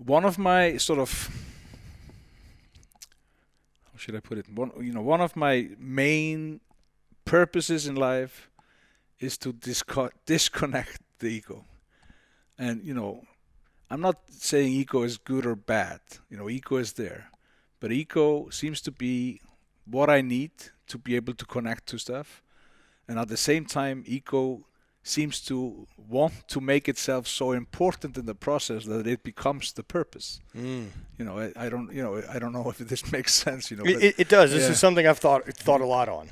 one of my sort of, how should I put it? One of my main purposes in life is to disconnect the ego. And, I'm not saying ego is good or bad. Ego is there. But ego seems to be what I need to be able to connect to stuff. And at the same time, ego seems to want to make itself so important in the process that it becomes the purpose. I don't know if this makes sense. But, it does. This is something I've thought a lot on.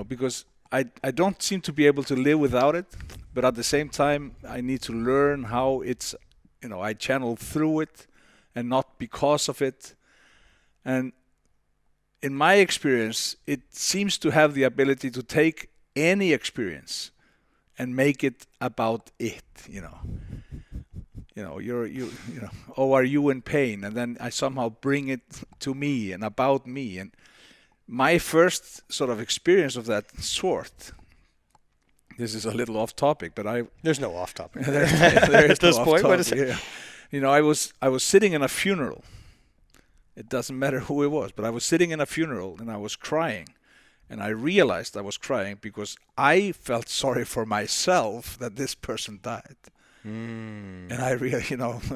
Because I don't seem to be able to live without it, but at the same time, I need to learn how it's, I channel through it and not because of it. And in my experience, it seems to have the ability to take any experience and make it about it, are you in pain? And then I somehow bring it to me and about me. And my first sort of experience of that sort, this is a little off topic, but there's no off topic. There is at this no point. What is it? Yeah. I was sitting in a funeral. It doesn't matter who it was, but I was sitting in a funeral and I was crying. And I realized I was crying because I felt sorry for myself that this person died. And I really,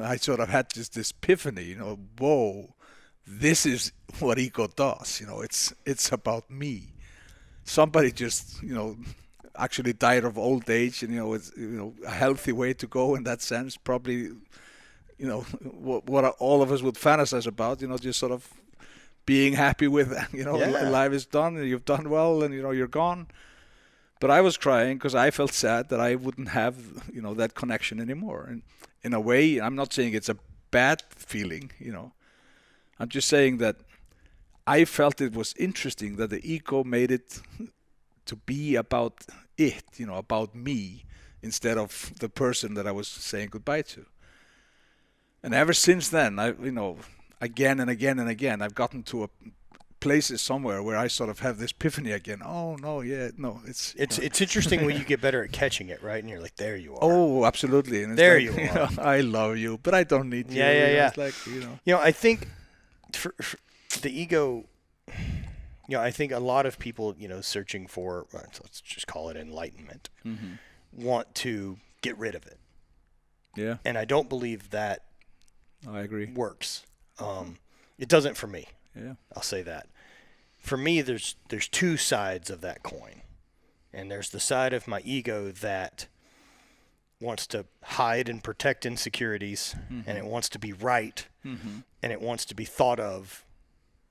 I sort of had this epiphany, whoa, this is what ego does. It's about me. Somebody just, actually died of old age, and it's a healthy way to go in that sense. Probably, what all of us would fantasize about. Just sort of being happy with, life is done, and you've done well, and you're gone. But I was crying because I felt sad that I wouldn't have, that connection anymore. And in a way, I'm not saying it's a bad feeling, I'm just saying that I felt it was interesting that the ego made it to be about it, about me, instead of the person that I was saying goodbye to. And ever since then, again and again and again, I've gotten to a places somewhere where I sort of have this epiphany again. Oh no, yeah, no, it's interesting when you get better at catching it, right? And you're like, there you are. Oh, absolutely. And it's there like, you are. I love you, but I don't need you. Yeah. It's like, I think for the ego, I think a lot of people, searching for, let's just call it enlightenment, want to get rid of it. Yeah. And I don't believe that I agree. Works. It doesn't for me. Yeah. I'll say that. For me, there's two sides of that coin. And there's the side of my ego that wants to hide and protect insecurities, and it wants to be right, and it wants to be thought of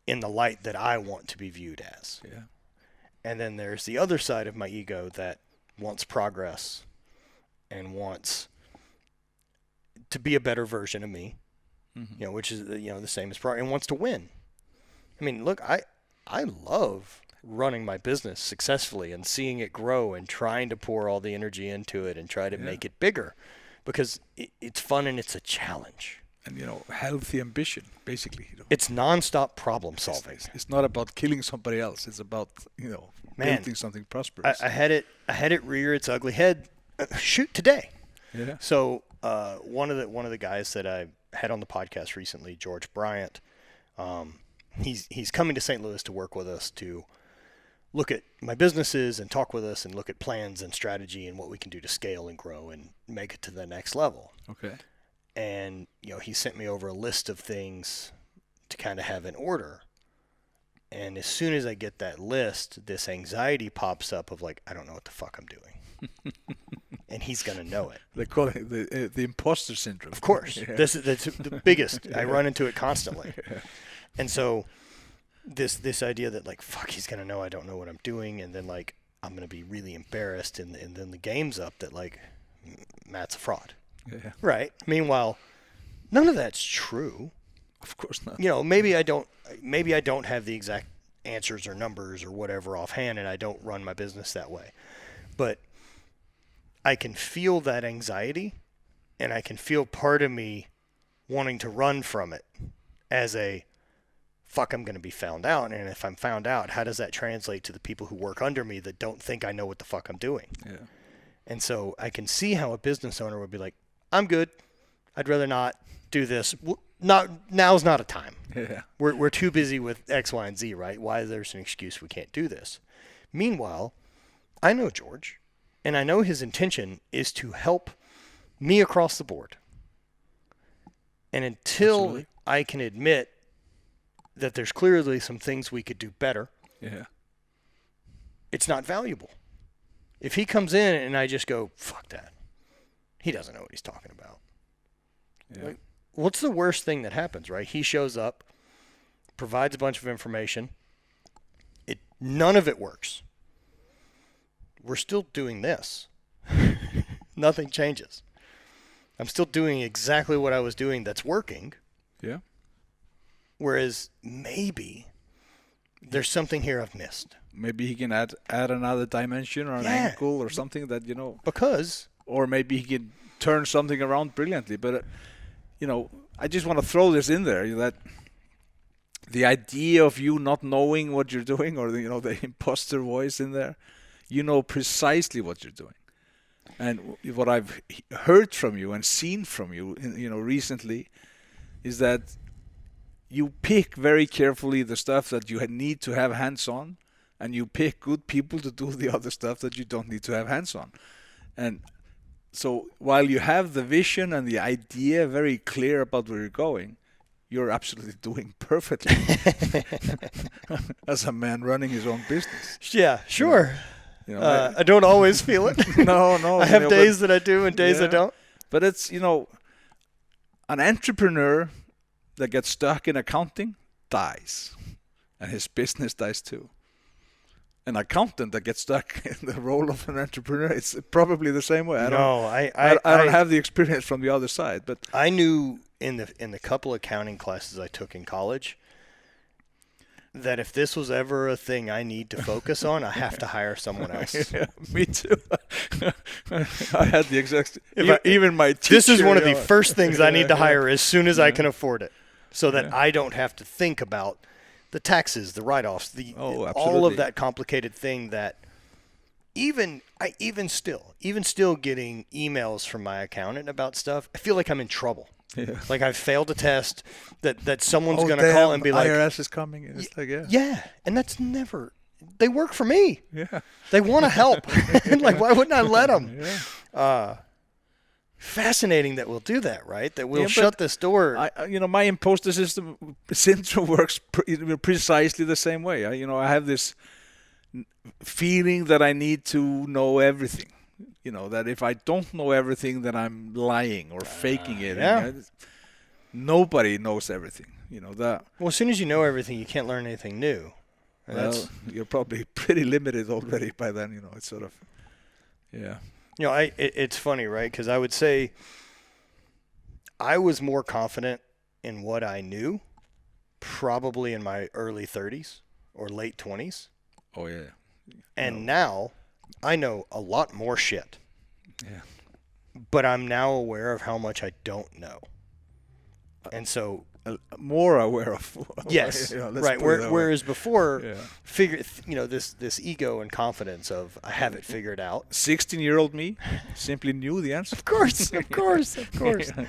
in the light that I want to be viewed as. Yeah. And then there's the other side of my ego that wants progress and wants to be a better version of me, which is, the same as progress, and wants to win. I mean, look, I love running my business successfully and seeing it grow and trying to pour all the energy into it and try to make it bigger because it's fun and it's a challenge. And, healthy ambition, basically. It's nonstop problem solving. It's not about killing somebody else. It's about, building something prosperous. I had it rear its ugly head, today. Yeah. So one of the guys that I had on the podcast recently, George Bryant, he's coming to St. Louis to work with us to look at my businesses and talk with us and look at plans and strategy and what we can do to scale and grow and make it to the next level. Okay. And, he sent me over a list of things to kind of have in order. And as soon as I get that list, this anxiety pops up of like, I don't know what the fuck I'm doing. And he's going to know it. They call it the imposter syndrome. Of course. Yeah. That's the biggest. I run into it constantly. Yeah. And so this idea that like, fuck, he's going to know I don't know what I'm doing. And then like, I'm going to be really embarrassed. And then the game's up that like, Matt's a fraud. Yeah. Right. Meanwhile, none of that's true. Of course not. Maybe I don't have the exact answers or numbers or whatever offhand, and I don't run my business that way. But I can feel that anxiety, and I can feel part of me wanting to run from it as a, fuck, I'm going to be found out. And if I'm found out, how does that translate to the people who work under me that don't think I know what the fuck I'm doing? Yeah. And so I can see how a business owner would be like, I'm good. I'd rather not do this. now's not a time. Yeah. We're too busy with X, Y, and Z, right? Why is there an excuse we can't do this? Meanwhile, I know George, and I know his intention is to help me across the board. And until Absolutely. I can admit that there's clearly some things we could do better, Yeah. it's not valuable. If he comes in and I just go, fuck that, he doesn't know what he's talking about. Yeah. Like, what's the worst thing that happens, right? He shows up, provides a bunch of information. None of it works. We're still doing this. Nothing changes. I'm still doing exactly what I was doing that's working. Yeah. Whereas maybe there's something here I've missed. Maybe he can add another dimension or an angle or something that, Because... Or maybe he can turn something around brilliantly. But, I just want to throw this in there, that the idea of you not knowing what you're doing, or the imposter voice in there, you know precisely what you're doing. And what I've heard from you and seen from you, recently, is that you pick very carefully the stuff that you need to have hands-on, and you pick good people to do the other stuff that you don't need to have hands-on. And so while you have the vision and the idea very clear about where you're going, you're absolutely doing perfectly as a man running his own business. Yeah, sure. I don't always feel it. No. I have days that I do and days I don't. But it's, an entrepreneur that gets stuck in accounting dies. And his business dies too. An accountant that gets stuck in the role of an entrepreneur, it's probably the same way. I don't have the experience from the other side, but I knew in the couple accounting classes I took in college that if this was ever a thing I need to focus on, I have to hire someone else. Yeah, me too. I had the exact. Even my teacher. This is one of the first things I need to hire as soon as I can afford it, so that I don't have to think about the taxes, the write-offs, all of that complicated thing that even still getting emails from my accountant about stuff, I feel like I'm in trouble. Yeah. Like I've failed a test that someone's going to call and be like, IRS is coming. And it's like, yeah. And that's never, they work for me. Yeah. They want to help. Like, why wouldn't I let them? Yeah. Fascinating that we'll do that, right? That we'll shut this door. My imposter syndrome works precisely the same way. I have this feeling that I need to know everything. That if I don't know everything, then I'm lying or faking it. Yeah. Nobody knows everything. That. Well, as soon as you know everything, you can't learn anything new. Well, you're probably pretty limited already by then. It's sort of, yeah. It's funny, right? Because I would say I was more confident in what I knew probably in my early 30s or late 20s. Oh, yeah. And now I know a lot more shit. Yeah. But I'm now aware of how much I don't know. And so more aware of. Yes. Right. Whereas before, this ego and confidence of I have it figured out. 16-year-old me simply knew the answer. Of course. Of course. It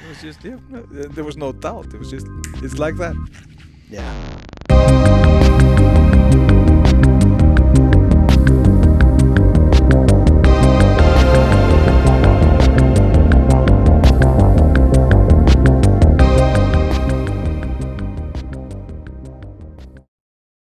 was just, there was no doubt. It was just, it's like that. Yeah.